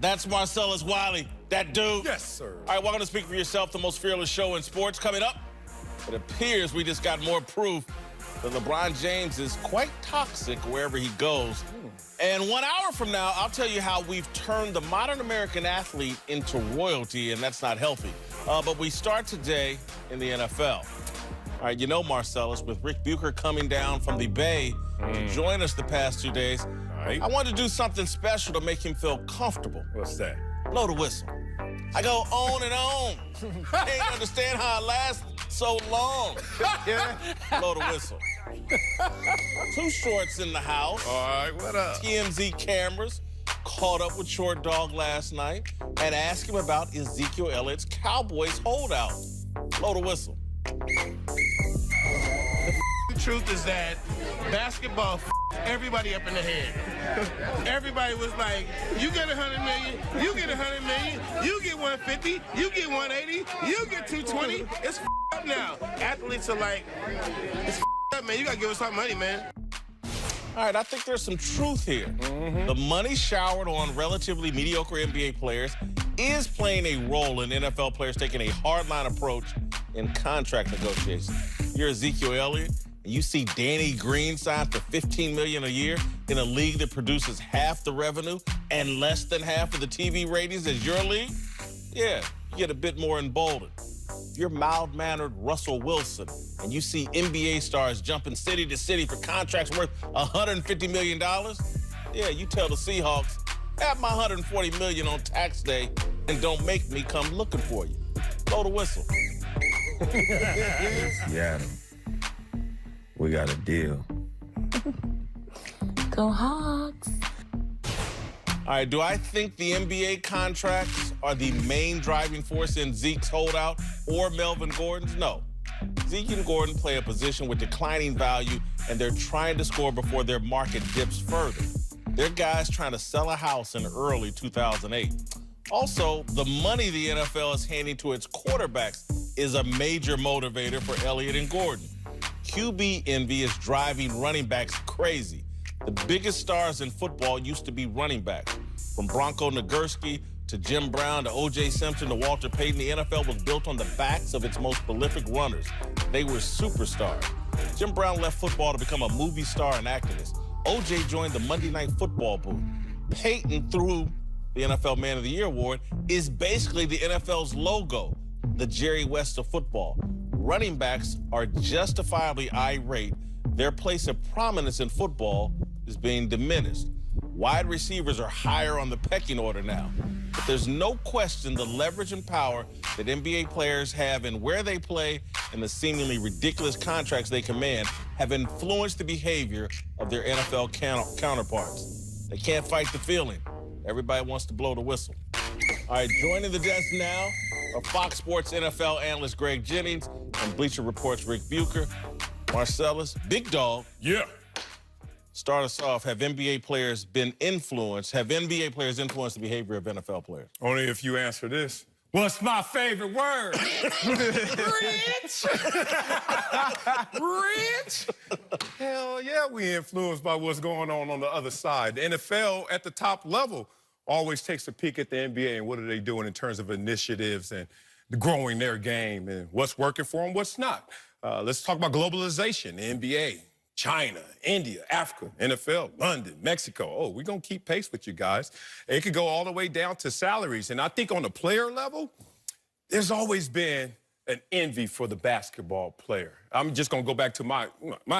That's Marcellus Wiley, that dude. Yes, sir. All right, welcome to Speak for Yourself, the most fearless show in sports. Coming up, it appears we just got more proof that LeBron James is quite toxic wherever he goes. And 1 hour from now, I'll tell you how we've turned the modern American athlete into royalty, and that's not healthy. But we start today in the NFL. All right, you know Marcellus, with Ric Bucher coming down from the Bay to join us the past 2 days, Right. I wanted to do something special to make him feel comfortable. What's that? Blow the whistle. I go on and on. Can't understand how it lasts so long. Yeah. Blow the whistle. Two shorts in the house. All right, what up? TMZ cameras caught up with Short Dog last night and asked him about Ezekiel Elliott's Cowboys holdout. Blow the whistle. The truth is that basketball everybody up in the head. Everybody was like, you get 100 million, you get 100 million, you get 150, you get 180, you get 220. It's up now. Athletes are like, it's up, man. You gotta give us some money, man. All right, I think there's some truth here. The money showered on relatively mediocre NBA players is playing a role in NFL players taking a hardline approach in contract negotiations. You're Ezekiel Elliott, and you see Danny Green signed for $15 million a year in a league that produces half the revenue and less than half of the TV ratings as your league. Yeah, you get a bit more emboldened. If you're mild-mannered Russell Wilson and you see NBA stars jumping city to city for contracts worth $150 million, yeah, you tell the Seahawks, have my $140 million on tax day and don't make me come looking for you. Blow the whistle. Seattle. We got a deal. Go Hawks. All right, do I think the NBA contracts are the main driving force in Zeke's holdout or Melvin Gordon's? No. Zeke and Gordon play a position with declining value, and they're trying to score before their market dips further. They're guys trying to sell a house in early 2008. Also, the money the NFL is handing to its quarterbacks is a major motivator for Elliott and Gordon. QB envy is driving running backs crazy. The biggest stars in football used to be running backs. From Bronco Nagurski to Jim Brown to O.J. Simpson to Walter Payton, the NFL was built on the backs of its most prolific runners. They were superstars. Jim Brown left football to become a movie star and activist. O.J. joined the Monday Night Football booth. Payton, through the NFL Man of the Year award, is basically the NFL's logo, the Jerry West of football. Running backs are justifiably irate. Their place of prominence in football is being diminished. Wide receivers are higher on the pecking order now. But there's no question the leverage and power that NBA players have in where they play and the seemingly ridiculous contracts they command have influenced the behavior of their NFL counterparts. They can't fight the feeling. Everybody wants to blow the whistle. All right, joining the desk now are Fox Sports NFL analyst Greg Jennings and Bleacher Report's Ric Bucher. Marcellus, big dog. Yeah. Start us off. Have NBA players been influenced? Have NBA players influenced the behavior of NFL players? Only if you answer this. What's my favorite word? Rich. Rich. Hell yeah, we influenced by what's going on the other side. The NFL at the top level always takes a peek at the NBA and what are they doing in terms of initiatives and growing their game and what's working for them, what's not. Let's talk about globalization, the NBA, China, India, Africa, NFL, London, Mexico. Oh, we're going to keep pace with you guys. It could go all the way down to salaries. And I think on the player level, there's always been an envy for the basketball player. I'm just going to go back to my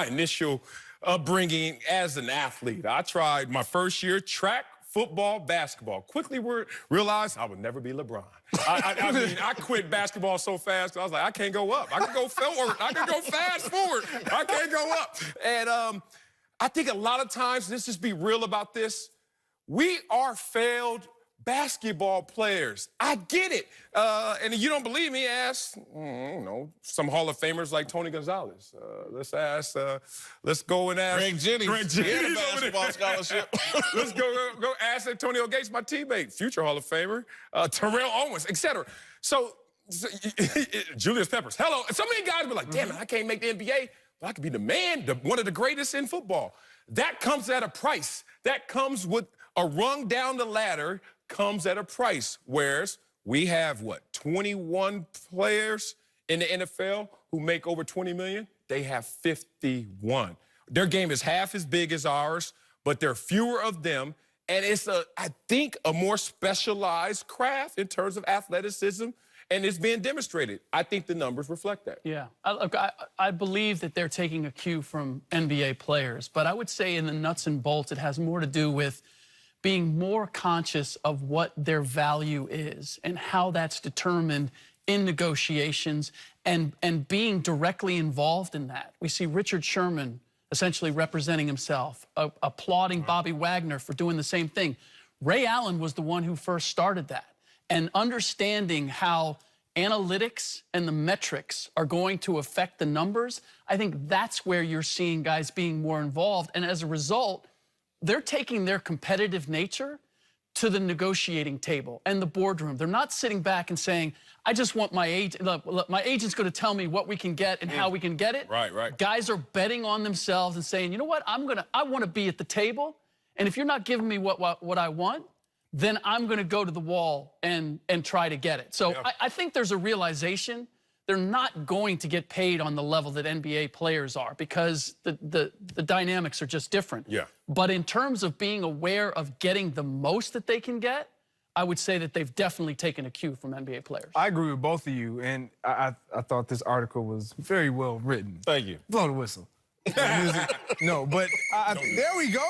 initial upbringing as an athlete. I tried my first year track, football, basketball. Quickly realized I would never be LeBron. I mean, I quit basketball so fast. I was like, I can't go up. I can go forward. I can go fast forward. I can't go up. And I think a lot of times, let's just be real about this. We are failed basketball players. I get it. And if you don't believe me, ask, some Hall of Famers like Tony Gonzalez. Let's go and ask. Greg Jennings. He had a basketball scholarship. Let's go ask Antonio Gates, my teammate, future Hall of Famer, Terrell Owens, etc. So Julius Peppers. Hello. So many guys be like, damn it, I can't make the NBA, but I could be the man, one of the greatest in football. That comes at a price. That comes with A rung down the ladder comes at a price, whereas we have, what, 21 players in the NFL who make over 20 million? They have 51. Their game is half as big as ours, but there are fewer of them. And it's, I think, a more specialized craft in terms of athleticism, and it's being demonstrated. I think the numbers reflect that. Yeah. I believe that they're taking a cue from NBA players, but I would say in the nuts and bolts, it has more to do with being more conscious of what their value is and how that's determined in negotiations and being directly involved in that. We see Richard Sherman essentially representing himself, applauding Bobby Wagner for doing the same thing. Ray Allen was the one who first started that. And understanding how analytics and the metrics are going to affect the numbers, I think that's where you're seeing guys being more involved. And as a result, they're taking their competitive nature to the negotiating table and the boardroom. They're not sitting back and saying, I just want my agent, look, my agent's going to tell me what we can get and how we can get it. Right. Guys are betting on themselves and saying, you know what, I want to be at the table, and if you're not giving me what I want, then I'm going to go to the wall and try to get it. So yeah. I think there's a realization they're not going to get paid on the level that NBA players are because the dynamics are just different. Yeah. But in terms of being aware of getting the most that they can get, I would say that they've definitely taken a cue from NBA players. I agree with both of you, and I thought this article was very well written. Thank you. Blow the whistle. No, but there we go.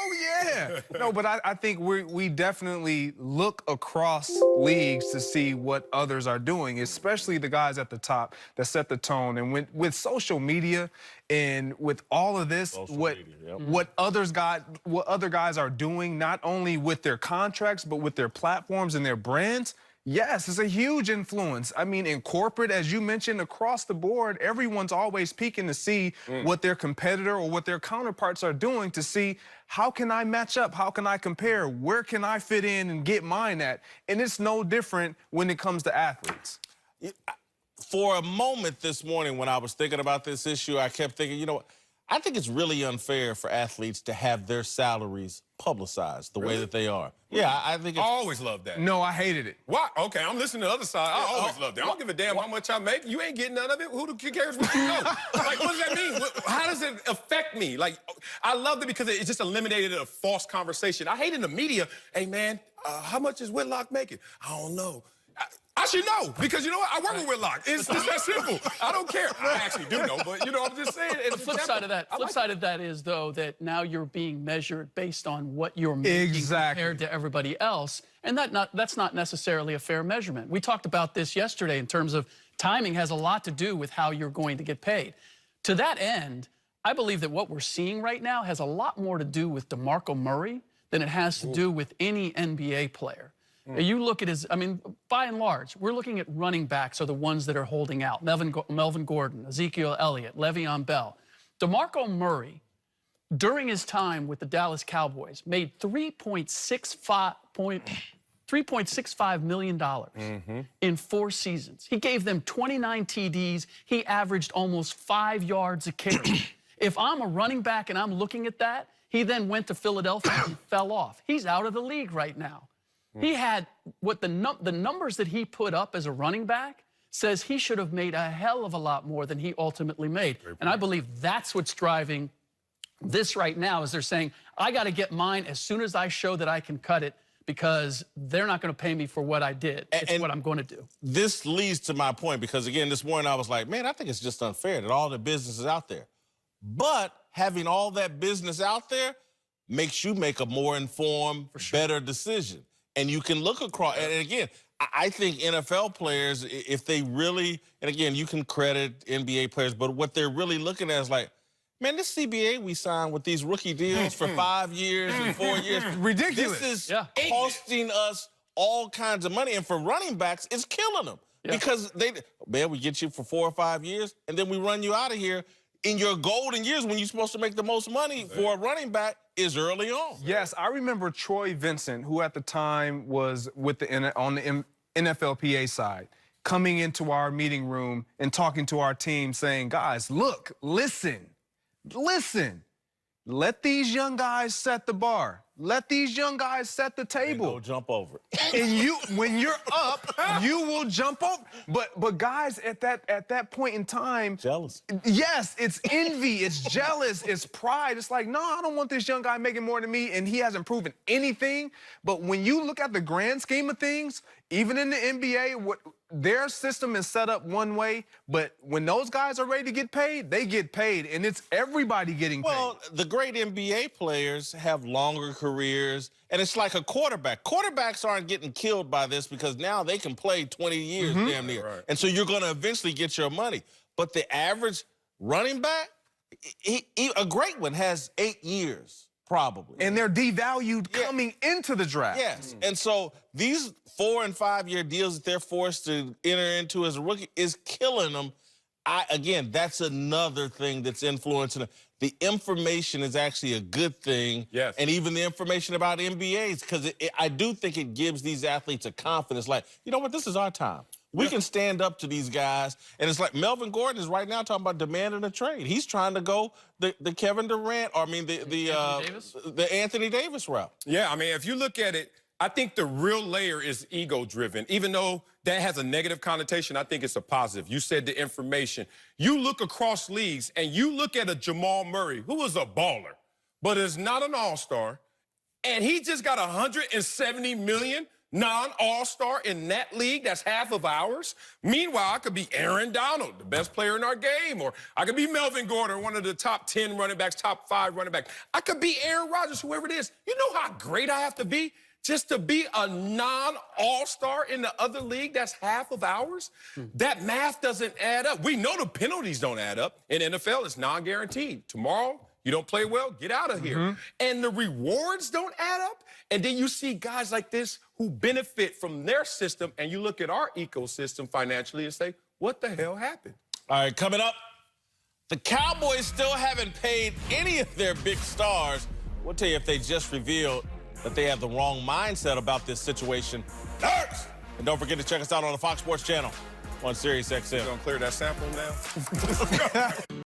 Yeah. No, but I think we definitely look across leagues to see what others are doing, especially the guys at the top that set the tone. And with social media and with all of this, what other guys are doing, not only with their contracts but with their platforms and their brands. Yes, it's a huge influence. I mean, in corporate, as you mentioned, across the board, everyone's always peeking to see what their competitor or what their counterparts are doing to see how can I match up, how can I compare, where can I fit in and get mine at? And it's no different when it comes to athletes. For a moment this morning when I was thinking about this issue, I kept thinking, you know what? I think it's really unfair for athletes to have their salaries publicized the way that they are. Yeah, I think it's... I always loved that. No, I hated it. Why? Okay, I'm listening to the other side. I always loved it. I don't give a damn how much I make. You ain't getting none of it. Who cares what you know? Like, what does that mean? How does it affect me? Like, I loved it because it just eliminated a false conversation. I hate in the media, hey, man, how much is Whitlock making? I don't know. I should know, because you know what? I work with Whitlock. It's just that simple. I don't care. I actually do know, but you know, I'm just saying. The flip side of that is, though, that now you're being measured based on what you're making compared to everybody else, and that's not necessarily a fair measurement. We talked about this yesterday in terms of timing has a lot to do with how you're going to get paid. To that end, I believe that what we're seeing right now has a lot more to do with DeMarco Murray than it has to do with any NBA player. You look at his, I mean, by and large, we're looking at running backs are the ones that are holding out. Melvin Gordon, Ezekiel Elliott, Le'Veon Bell. DeMarco Murray, during his time with the Dallas Cowboys, made $3.65 million in 4 seasons. He gave them 29 TDs. He averaged almost 5 yards a carry. If I'm a running back and I'm looking at that, he then went to Philadelphia and fell off. He's out of the league right now. He had what the numbers that he put up as a running back says he should have made a hell of a lot more than he ultimately made. And I believe that's what's driving this right now is they're saying, I got to get mine as soon as I show that I can cut it because they're not going to pay me for what I did. It's what I'm going to do. This leads to my point because, again, this morning I was like, man, I think it's just unfair that all the business is out there. But having all that business out there makes you make a more informed, better decision. And you can look across, and again, I think NFL players, if they really, and again, you can credit NBA players, but what they're really looking at is like, man, this CBA we signed with these rookie deals for 5 years and 4 years. Ridiculous. This is costing us all kinds of money. And for running backs, it's killing them. Because we get you for 4 or 5 years, and then we run you out of here. In your golden years when you're supposed to make the most money for a running back is early on. Yes, I remember Troy Vincent, who at the time was with on the NFLPA side, coming into our meeting room and talking to our team saying, guys, look, listen, let these young guys set the bar. Let these young guys set the table. Don't jump over it. And when you're up, you will jump up. But guys, at that point in time, Jealous. yes, it's envy, it's jealous, it's pride. It's like, no, I don't want this young guy making more than me, and he hasn't proven anything. But when you look at the grand scheme of things, even in the NBA, their system is set up one way, but when those guys are ready to get paid, they get paid, and it's everybody getting paid. Well, the great NBA players have longer careers, and it's like a quarterback. Quarterbacks aren't getting killed by this because now they can play 20 years damn near. Right. And so you're going to eventually get your money. But the average running back, a great one, has 8 years. Probably. And they're devalued coming into the draft. Yes. And so these 4- and 5-year deals that they're forced to enter into as a rookie is killing them. Again, that's another thing that's influencing them. The information is actually a good thing. Yes. And even the information about NBAs, because I do think it gives these athletes a confidence. Like, you know what? This is our time. We can stand up to these guys. And it's like Melvin Gordon is right now talking about demanding a trade. He's trying to go the Kevin Durant, or I mean the Anthony Davis route. Yeah, I mean, if you look at it, I think the real layer is ego-driven. Even though that has a negative connotation, I think it's a positive. You said the information. You look across leagues, and you look at a Jamal Murray, who was a baller, but is not an all-star, and he just got $170 million non-all-star in that league. That's half of ours. Meanwhile, I could be Aaron Donald, the best player in our game, or I could be Melvin Gordon, one of the top 10 running backs, top 5 running backs. I could be Aaron Rodgers, whoever it is. You know how great I have to be just to be a non-all-star in the other league that's half of ours? That math doesn't add up. We know the penalties don't add up. In NFL, it's non-guaranteed. Tomorrow, you don't play well, get out of here. And the rewards don't add up. And then you see guys like this who benefit from their system, and you look at our ecosystem financially and say, what the hell happened? All right, coming up, the Cowboys still haven't paid any of their big stars. We'll tell you if they just revealed that they have the wrong mindset about this situation. Nerds! And don't forget to check us out on the Fox Sports Channel on Sirius XM. You gonna clear that sample now?